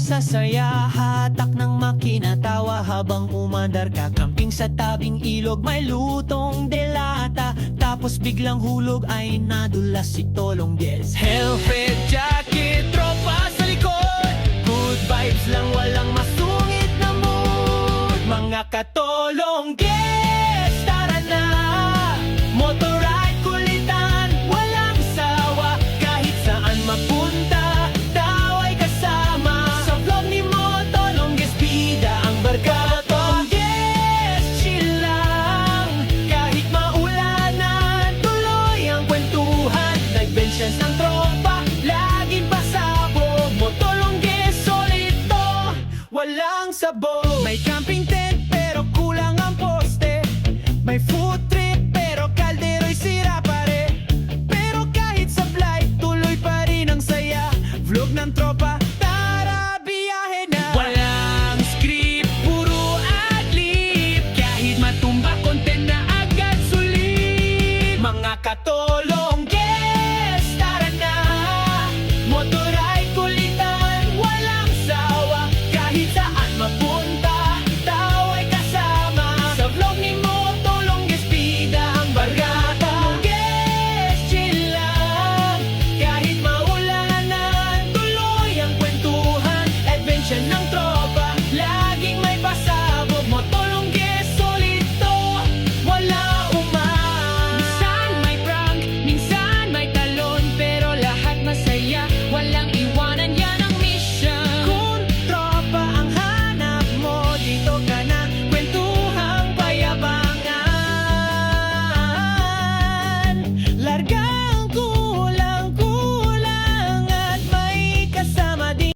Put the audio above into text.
sa saya, hatak ng makina, tawa habang umandar ka. Camping sa tabing ilog, may lutong delata. Tapos biglang hulog ay nadulas si Tolong Des. Helmet, jacket, tropa sa likod. Good vibes lang, walang masungit na mood. Mga katolong Des, tara na. Motorride, kulitan, walang sawa. Kahit saan mapunta, daw ay kasama. Sa vlog ni Tolong Des, bida ang barkada. Tolong Des, chill lang. Kahit maulanan, tuloy ang kwentuhan. Nag-benchans ng tropa, laging pasabog. Tolong Des, solid to, walang sabog. May